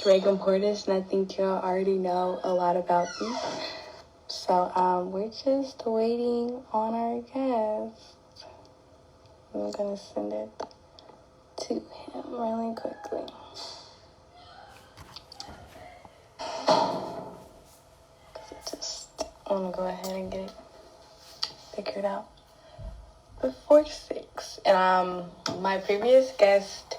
Reagan Portis, and I think y'all already know a lot about me. So we're just waiting on our guest. I'm gonna send it to him really quickly. I want to go ahead and get it figured out before 6. And my previous guest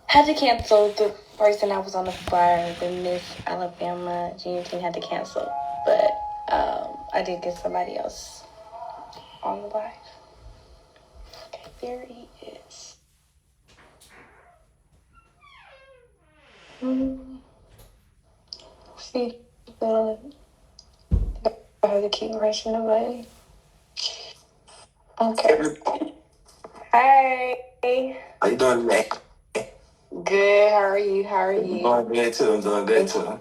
had to cancel. The person I was on the flyer, the Miss Alabama junior team, had to cancel. But I did get somebody else on the live. Okay, there he is. See the keep rushing away. Okay. Hey. How you doing today? Good. How are you? I'm doing good too.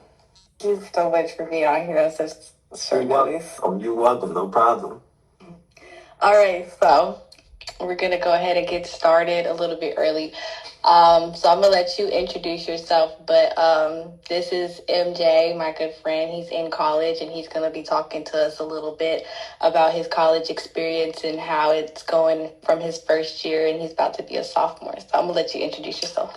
Thank you so much for being on here on such short notice. You're welcome. No problem. All right, so we're gonna go ahead and get started a little bit early. So I'm gonna let you introduce yourself, but this is MJ, my good friend. He's in college and he's gonna be talking to us a little bit about his college experience and how it's going from his first year, and he's about to be a sophomore. So I'm gonna let you introduce yourself.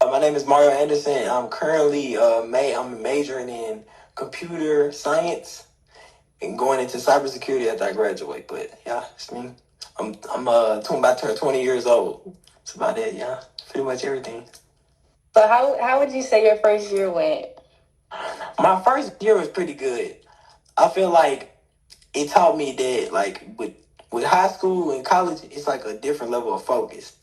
My name is Mario Anderson. I'm currently I'm majoring in computer science and going into cybersecurity after I graduate. But yeah, it's me. I'm about to turn 20 years old. That's about it. Yeah, pretty much everything. So how would you say your first year went? My first year was pretty good. I feel like it taught me that like with high school and college, it's like a different level of focus.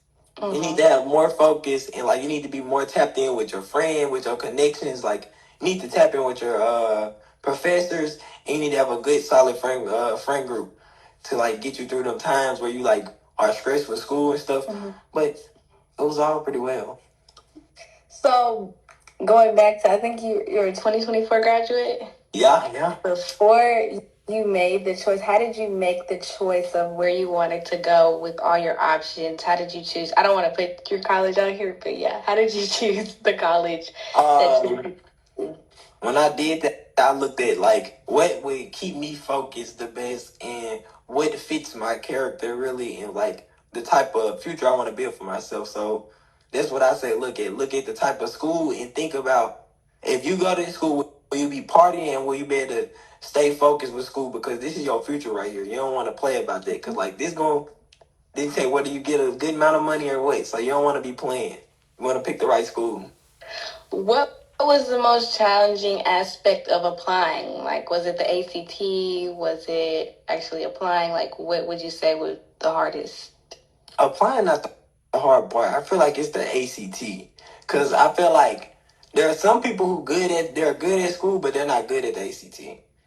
You need to have more focus, and like you need to be more tapped in with your friend, with your connections. Like you need to tap in with your professors, and you need to have a good solid friend group to like get you through them times where you like are stressed with school and stuff. But it was all pretty well. So going back to, I think you're a 2024 graduate. Yeah. Before you made the choice, how did you make the choice of where you wanted to go with all your options? How did you choose? I don't want to put your college out here, but yeah, how did you choose the college that you? When I did that, I looked at like what would keep me focused the best and what fits my character really, and like the type of future I want to build for myself. So that's what I say. Look at the type of school and think about if you go to school, will you be partying? Will you be able to stay focused with school? Because this is your future right here. You don't want to play about that because like this going to dictate whether you get a good amount of money or what. So you don't want to be playing. You want to pick the right school. What was the most challenging aspect of applying? Like, was it the ACT? Was it actually applying? Like, what would you say was the hardest? Applying not the hard part. I feel like it's the ACT because I feel like there are some people they're good at school, but they're not good at the ACT.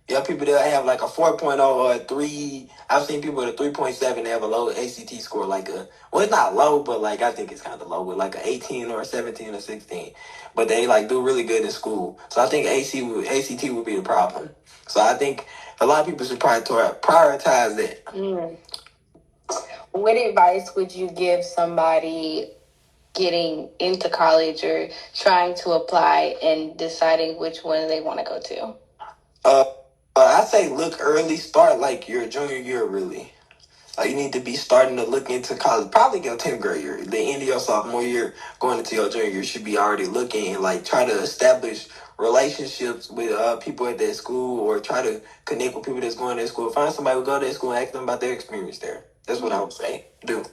You have people that have like a 4.0 or a 3. I've seen people with a 3.7 that have a low ACT score, it's not low, but like I think it's kind of low with like an 18 or a 17 or 16. But they like do really good in school. So I think ACT would be the problem. So I think a lot of people should prioritize that. What advice would you give somebody getting into college or trying to apply and deciding which one they want to go to? I say look early, start like your junior year really. Like you need to be starting to look into college, probably your 10th grade year. The end of your sophomore year, going into your junior year, should be already looking and like try to establish relationships with people at that school, or try to connect with people that's going to that school. Find somebody who go to that school and ask them about their experience there. That's what I would say. Do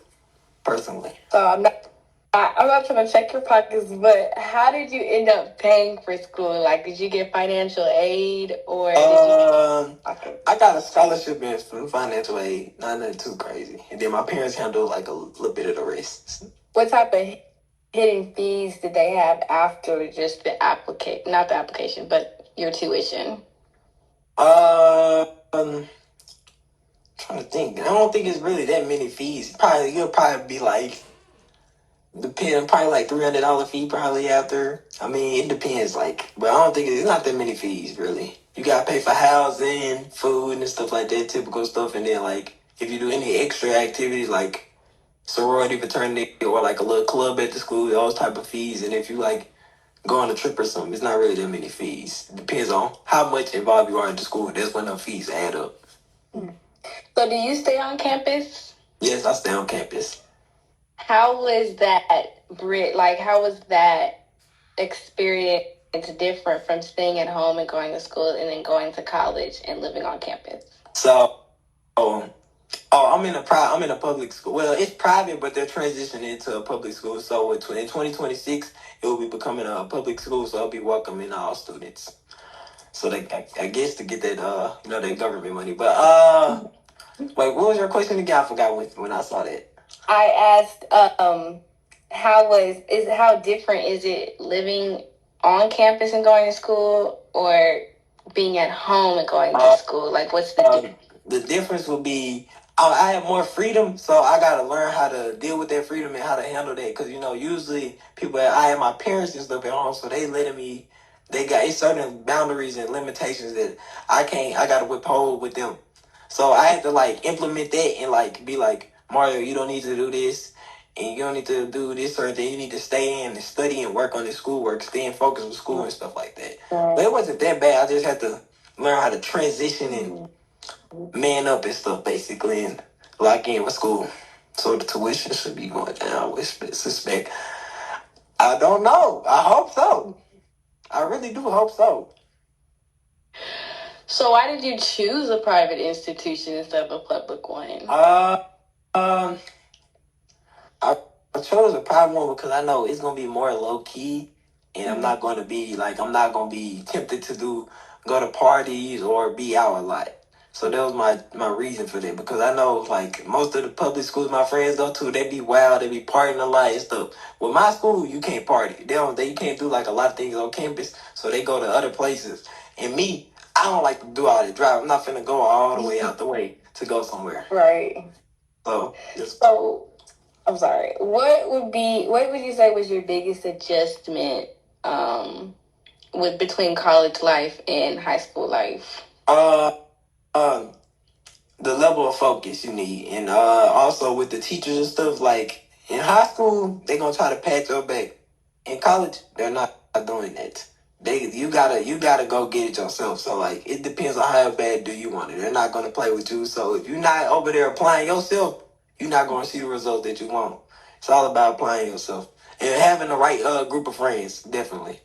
personally. So I'm not trying to check your pockets, but how did you end up paying for school? Like, did you get financial aid or did you? I got a scholarship and some financial aid, nothing too crazy. And then my parents handled like a little bit of the rest. What type of hidden fees did they have after just the not the application, but your tuition? Trying to think. I don't think it's really that many fees. It'll probably be like probably like $300 fee probably after. I mean, it depends. But I don't think it's not that many fees really. You gotta pay for housing, food, and stuff like that, typical stuff. And then like if you do any extra activities like sorority, fraternity, or like a little club at the school, those type of fees. And if you like go on a trip or something. It's not really that many fees. It depends on how much involved you are in the school. That's when the fees add up. So do you stay on campus? Yes, I stay on campus. How was that, Britt? Like, how was that experience different from staying at home and going to school and then going to college and living on campus? So, I'm in a public school. Well, it's private, but they're transitioning into a public school. So in 2026, it will be becoming a public school. So I'll be welcoming all students. So I guess to get that that government money. But wait, what was your question again? I forgot when I saw that. I asked, how different is it living on campus and going to school, or being at home and going to school? Like, what's the difference? The difference would be I have more freedom, so I gotta learn how to deal with that freedom and how to handle that. Cause usually I have my parents and stuff at home, so they letting me. They got certain boundaries and limitations that I can't. I gotta withhold with them. So I had to like implement that and like be like, Mario, you don't need to do this, and you don't need to do this certain thing. You need to stay in and study and work on this schoolwork, stay in focus with school and stuff like that. But it wasn't that bad. I just had to learn how to transition and man up and stuff basically and lock in with school. So the tuition should be going down with suspect. I don't know. I hope so. I really do hope so. So why did you choose a private institution instead of a public one? I chose a private one because I know it's gonna be more low key, and I'm not gonna be tempted to go to parties or be out a lot. So that was my reason for that, because I know like most of the public schools my friends go to, they be wild, they be partying a lot and stuff. With my school, you can't party. You can't do like a lot of things on campus, so they go to other places. And me, I don't like to do all that drive. I'm not finna go all the way out the way to go somewhere. Right. So I'm sorry. What would you say was your biggest adjustment with between college life and high school life? The level of focus you need, and also with the teachers and stuff. Like in high school, they're gonna try to pat your back. In college, they're not doing that. You gotta go get it yourself. So like it depends on how bad do you want it. They're not gonna play with you. So if you're not over there applying yourself, you're not gonna see the results that you want. It's all about applying yourself and having the right group of friends. Definitely.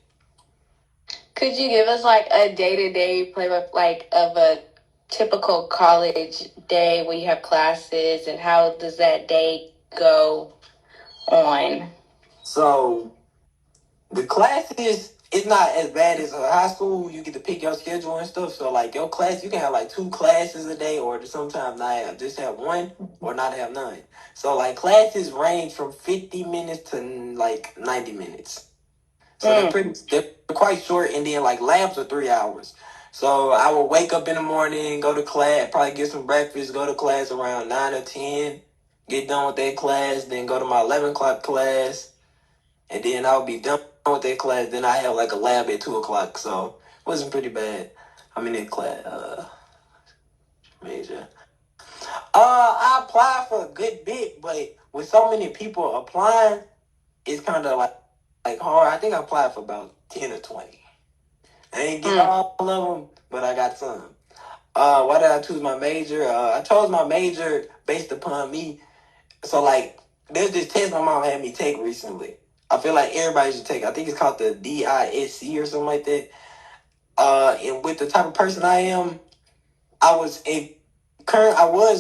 Could you give us like a day-to-day play like of a typical college day where you have classes, and how does that day go on? So the classes, it's not as bad as high school. You get to pick your schedule and stuff. So like your class, you can have like 2 classes a day, or sometimes just have one or not have none. So like classes range from 50 minutes to like 90 minutes. So they're quite short, and then like labs are 3 hours. So I will wake up in the morning, go to class, probably get some breakfast, go to class around 9 or 10, get done with that class, then go to my 11 o'clock class, and then I'll be done with that class. Then I have like a lab at 2 o'clock, so it wasn't pretty bad. I'm in that class major. I applied for a good bit, but with so many people applying, it's kind of like hard. I think I applied for about 10 or 20. I didn't get all of them, but I got some. Why did I choose my major? I chose my major based upon me. So like, there's this test my mom had me take recently. I feel like everybody should take it. I think it's called the DISC or something like that. And with the type of person I am, I was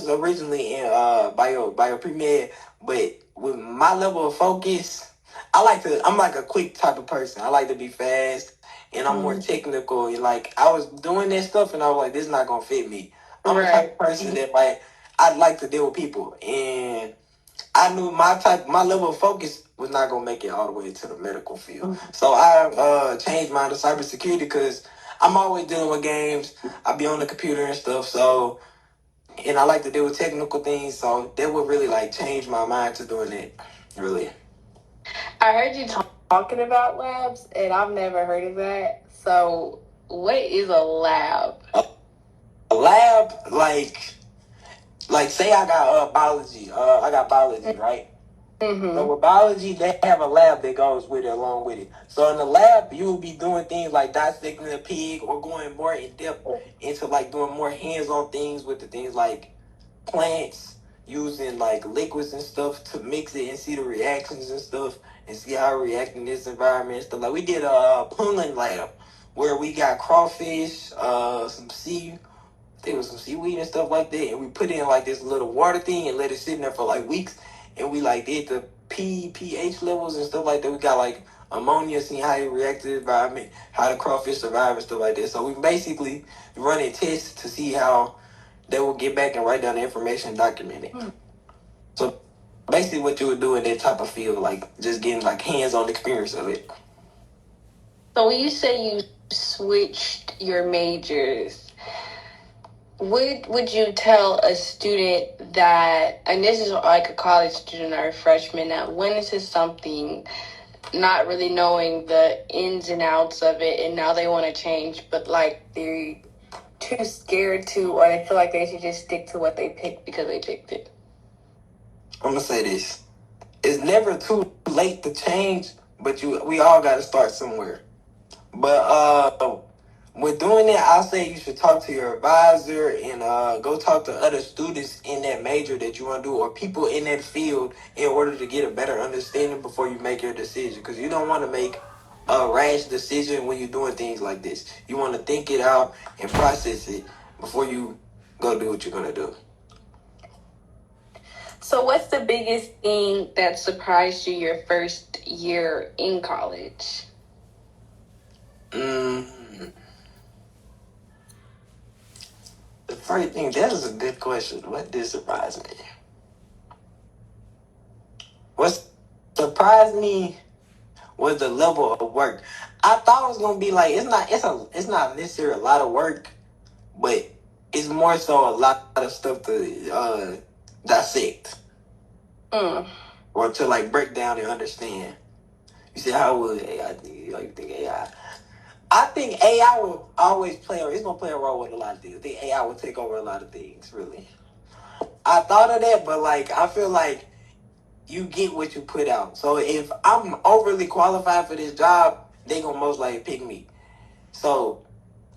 originally in bio pre-med, but with my level of focus, I'm like a quick type of person. I like to be fast, and I'm more technical. And like I was doing that stuff, and I was like, this is not gonna fit me. I'm the type of person that like I'd like to deal with people, and I knew my level of focus was not gonna make it all the way to the medical field. So I changed mine to cybersecurity because I'm always dealing with games. I be on the computer and stuff. So, and I like to deal with technical things. So that would really like change my mind to doing that. Really. I heard you talking about labs, and I've never heard of that. So, what is a lab? A lab, like say I got biology. I got biology, right? So with biology, they have a lab that goes with it along with it. So in the lab, you will be doing things like dissecting a pig or going more in depth into like doing more hands-on things with the things like plants, using like liquids and stuff to mix it and see the reactions and stuff and see how it react in this environment and stuff. Like we did a pooling lab where we got crawfish, some sea there was some seaweed and stuff like that, and we put it in like this little water thing and let it sit in there for like weeks, and we like did the pH levels and stuff like that. We got like ammonia, seeing how it reacts to the environment, how the crawfish survive and stuff like that. So we basically running tests to see how they will get back and write down the information and document it. So basically what you would do in that type of field, like just getting like hands-on experience of it. So when you say you switched your majors, what would you tell a student that, and this is like a college student or a freshman, that went into something not really knowing the ins and outs of it, and now they want to change, but like they're too scared to, or they feel like they should just stick to what they picked because they picked it? I'm gonna say this: it's never too late to change, but we all got to start somewhere. But with doing it, I'll say you should talk to your advisor and go talk to other students in that major that you want to do or people in that field in order to get a better understanding before you make your decision. Because you don't want to make a rash decision when you're doing things like this. You want to think it out and process it before you go do what you're going to do. So what's the biggest thing that surprised you your first year in college? The first thing, that is a good question. What did surprise me? What surprised me was the level of work. I thought it was gonna be like it's not necessarily a lot of work, but it's more so a lot of stuff to dissect or to like break down and understand. You see, how would AI do? Like you think AI? I think AI will always it's gonna play a role with a lot of things. I think AI will take over a lot of things, really. I thought of that, but like I feel like you get what you put out. So if I'm overly qualified for this job, they gonna most likely pick me. So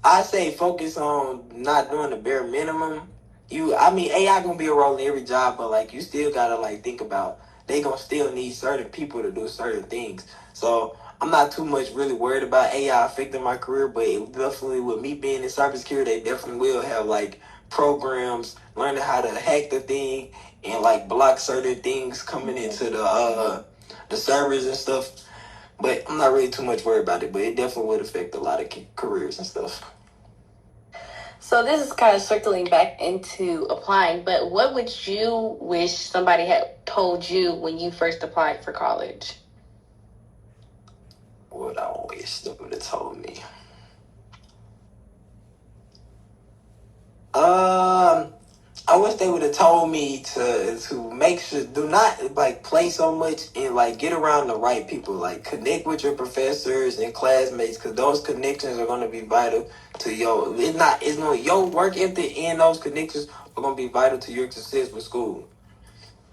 I say focus on not doing the bare minimum. AI gonna be a role in every job, but like you still gotta like think about they gonna still need certain people to do certain things. So I'm not too much really worried about AI affecting my career, but it definitely with me being in cybersecurity, they definitely will have like programs learning how to hack the thing and like block certain things coming into the servers and stuff. But I'm not really too much worried about it, but it definitely would affect a lot of careers and stuff. So this is kind of circling back into applying, but what would you wish somebody had told you when you first applied for college? What I wish they would have told me. I wish they would have told me to make sure do not like play so much and like get around the right people, like connect with your professors and classmates, because those connections are going to be vital to your work ethic, and those connections are going to be vital to your success with school.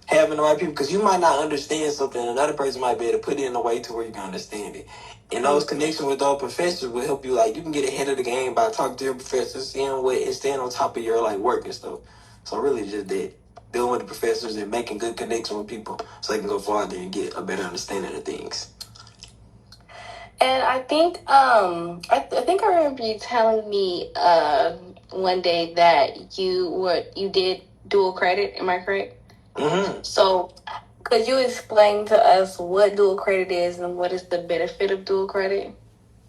Having the right people, because you might not understand something, another person might be able to put it in a way to where you can understand it. And those connections with those professors will help you, like, you can get ahead of the game by talking to your professors, seeing what, and staying on top of your, like, work and stuff. So really just that, dealing with the professors and making good connections with people so they can go farther and get a better understanding of things. And I think I think I remember you telling me one day that you did dual credit. Am I correct? Mm-hmm. So could you explain to us what dual credit is and what is the benefit of dual credit?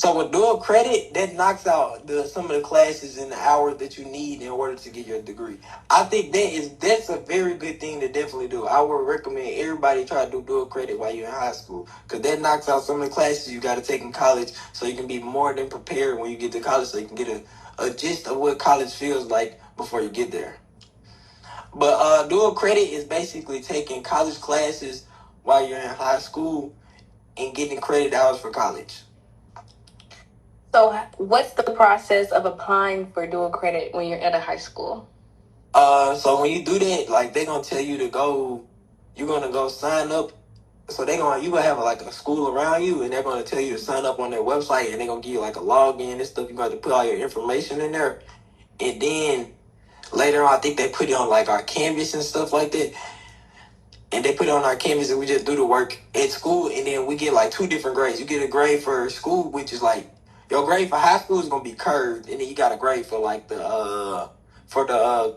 So with dual credit, that knocks out some of the classes and the hours that you need in order to get your degree. I think that's a very good thing to definitely do. I would recommend everybody try to do dual credit while you're in high school, because that knocks out some of the classes you got to take in college, so you can be more than prepared when you get to college, so you can get a gist of what college feels like before you get there. But dual credit is basically taking college classes while you're in high school and getting credit hours for college. So what's the process of applying for dual credit when you're at a high school? So when you do that, like they're gonna tell you to go, you're gonna go sign up So you gonna have like a school around you, and they're gonna tell you to sign up on their website, and they're gonna give you like a login and stuff. You got to put all your information in there, and then later on, I think they put it on like our Canvas and stuff like that. And they put it on our Canvas, and we just do the work at school, and then we get like two different grades. You get a grade for school, which is like your grade for high school is gonna be curved, and then you got a grade for like the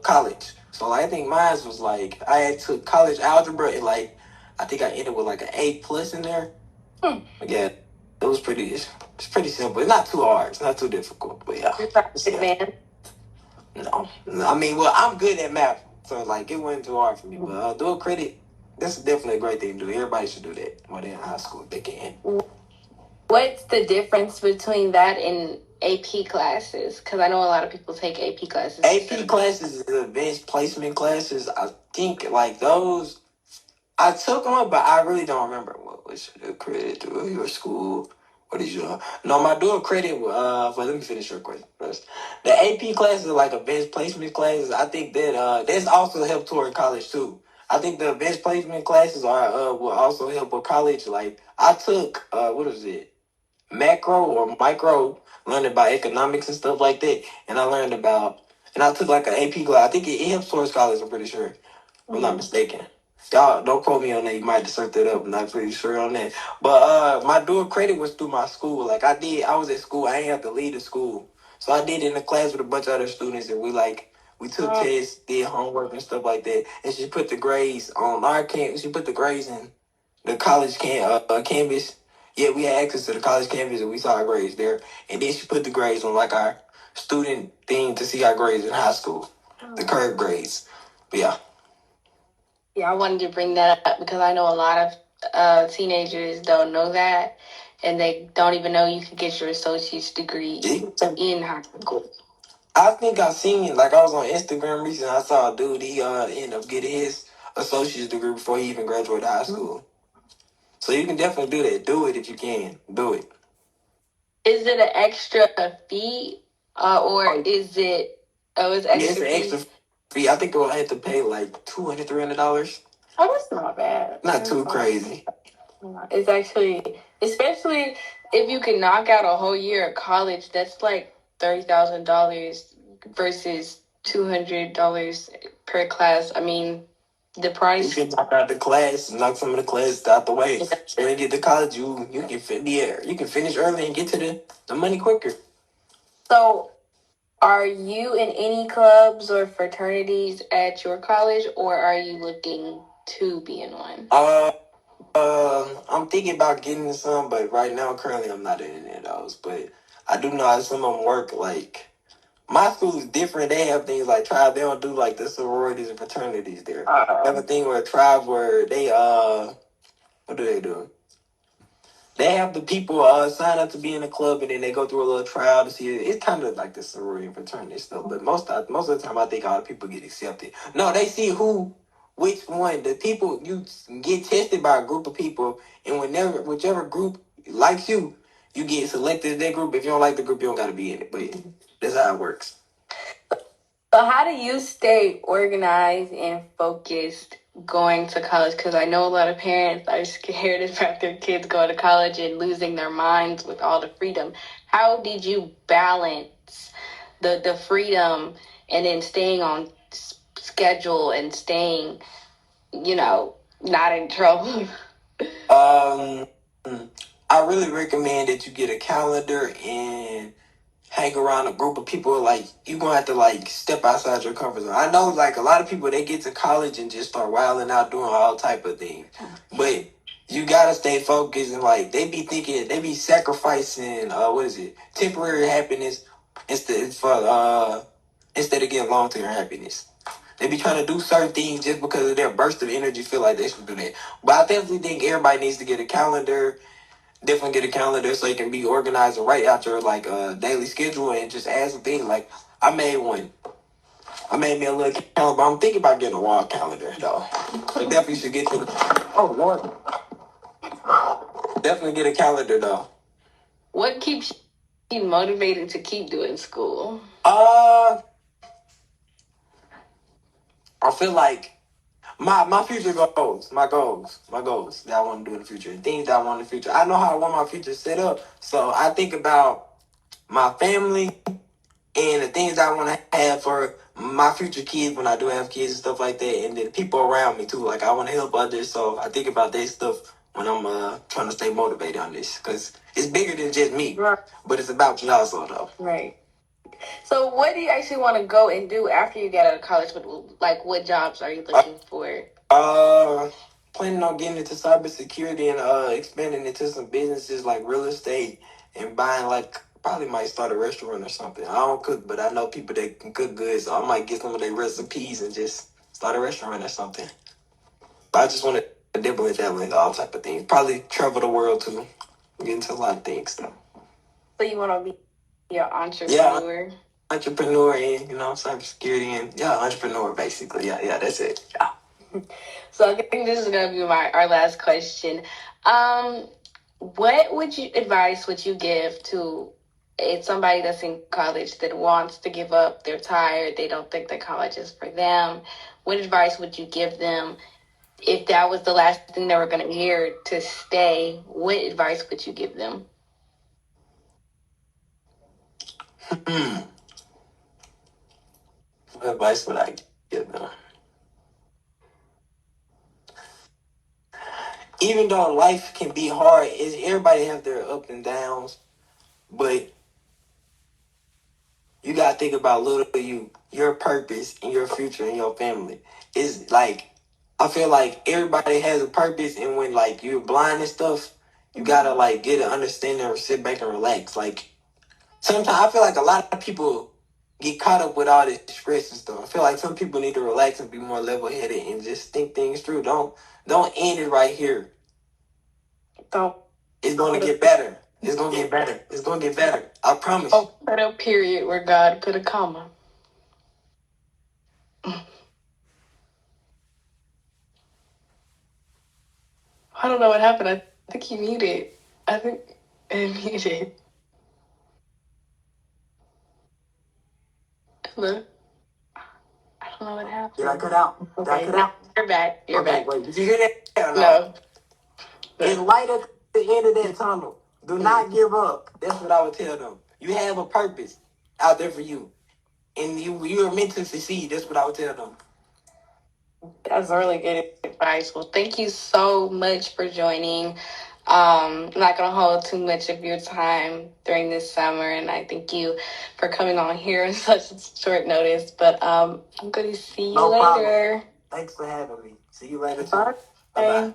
college. So like, I think mine was like I had took college algebra, and like I think I ended with like an A+ in there. But yeah, it was it's pretty simple. It's not too hard. It's not too difficult. But yeah, Advanced. no. I mean, well, I'm good at math, so like it wasn't too hard for me. But dual credit, that's definitely a great thing to do. Everybody should do that when they're in high school if they can. What's the difference between that and AP classes? Because I know a lot of people take AP classes. AP classes is advanced placement classes. I think like those I took one, but I really don't remember what was the credit to your school. What is your no? My dual credit. But let me finish your question first. The AP classes are like advanced placement classes. I think that that's also help toward college too. I think the advanced placement classes are will also help with college. Like I took what is it? Macro or micro, learning about economics and stuff like that. And I learned about and I took like an AP class. I think it helps towards college. I'm pretty sure. If I'm not mistaken. Y'all don't quote me on that. You might have to search that up. I'm not pretty sure on that. But my dual credit was through my school. Like I was at school. I ain't have to leave the school. So I did it in a class with a bunch of other students, and we took tests, did homework and stuff like that. And she put the grades on our campus. She put the grades in the college canvas. Yeah, we had access to the college campus, and we saw our grades there. And then she put the grades on like our student thing to see our grades in high school, the current grades. But yeah. Yeah, I wanted to bring that up because I know a lot of teenagers don't know that, and they don't even know you can get your associate's degree in high school. I think I seen like I was on Instagram recently. I saw a dude. He ended up getting his associate's degree before he even graduated high school. So you can definitely do that. Do it if you can. Do it. Is it an extra fee, or is it? Oh, it's extra. Yeah, it's an extra fee. I think we'll have to pay like $200, $300. Oh, that's not bad. Not too crazy. It's actually, especially if you can knock out a whole year of college, that's like $30,000 versus $200 per class. I mean, the price. You can knock out the class, knock some of the classes out the way, and then get to college. You can finish early and get to the money quicker. So, are you in any clubs or fraternities at your college, or are you looking to be in one? I'm thinking about getting in some, but right now, currently, I'm not in any of those. But I do know how some of them work. Like my school is different. They have things like tribe. They don't do like the sororities and fraternities there. They have a thing where tribes where they what do they do? They have the people sign up to be in the club, and then they go through a little trial to see it. It's kind of like the sorority and fraternity stuff, but most of the time, I think all the people get accepted. No, they see which one. The people you get tested by a group of people, and whichever group likes you, you get selected in that group. If you don't like the group, you don't got to be in it. But yeah, that's how it works. So how do you stay organized and focused going to college? Because I know a lot of parents are scared about their kids going to college and losing their minds with all the freedom. How did you balance the freedom and then staying on schedule and staying, not in trouble? I really recommend that you get a calendar and hang around a group of people. Like you're gonna have to like step outside your comfort zone. I know like a lot of people they get to college and just start wilding out doing all type of things, but you gotta stay focused and like they be sacrificing what is it, temporary happiness instead of getting long term happiness. They be trying to do certain things just because of their burst of energy. Feel like they should do that, but I definitely think everybody needs to get a calendar. Definitely get a calendar so it can be organized and right out your like daily schedule and just add some things. Like I made one. I made me a little calendar. I'm thinking about getting a wall calendar though. So definitely should get to. Oh Lord. Definitely get a calendar though. What keeps you motivated to keep doing school? I feel like My future goals, my goals that I want to do in the future, things that I want in the future. I know how I want my future set up, so I think about my family and the things I want to have for my future kids when I do have kids and stuff like that, and then people around me too. Like I want to help others, so I think about that stuff when I'm trying to stay motivated on this because it's bigger than just me, Right. but it's about me also though. Right. So, what do you actually want to go and do after you get out of college? What jobs are you looking for? Planning on getting into cybersecurity and expanding into some businesses like real estate and buying like probably might start a restaurant or something. I don't cook, but I know people that can cook good, so I might get some of their recipes and just start a restaurant or something. But I just want to dibble in that with all type of things. Probably travel the world too. Get into a lot of things though. So you want to be an entrepreneur? Yeah, entrepreneur and cybersecurity and entrepreneur basically. Yeah, that's it. Yeah. So I think this is gonna be our last question. What advice would you give to somebody that's in college that wants to give up? They're tired. They don't think that college is for them. What advice would you give them if that was the last thing they were going to hear to stay? What advice would you give them? What advice would I give them? Even though life can be hard, everybody have their ups and downs, but you gotta think about little you, your purpose and your future and your family. It's like I feel like everybody has a purpose, and when like you're blind and stuff, you gotta like get an understanding or sit back and relax. Like sometimes I feel like a lot of people get caught up with all this stress and stuff. I feel like some people need to relax and be more level headed and just think things through. Don't end it right here. Don't. It's gonna get better. It's gonna get better. It's gonna get better. I promise. Oh, put a period where God put a comma. I don't know what happened. I think he muted. I think it muted. Hello? I don't know what happened. Did I cut out? Did I cut out? You're back. You're back. Wait, did you hear that? Or No. It's light at the end of that tunnel. Do not give up. That's what I would tell them. You have a purpose out there for you. And you are meant to succeed. That's what I would tell them. That's really good advice. Well, thank you so much for joining. I'm not going to hold too much of your time during this summer, and I thank you for coming on here in such short notice. But I'm going to see you later. Problem. Thanks for having me. See you later. Bye. Bye-bye.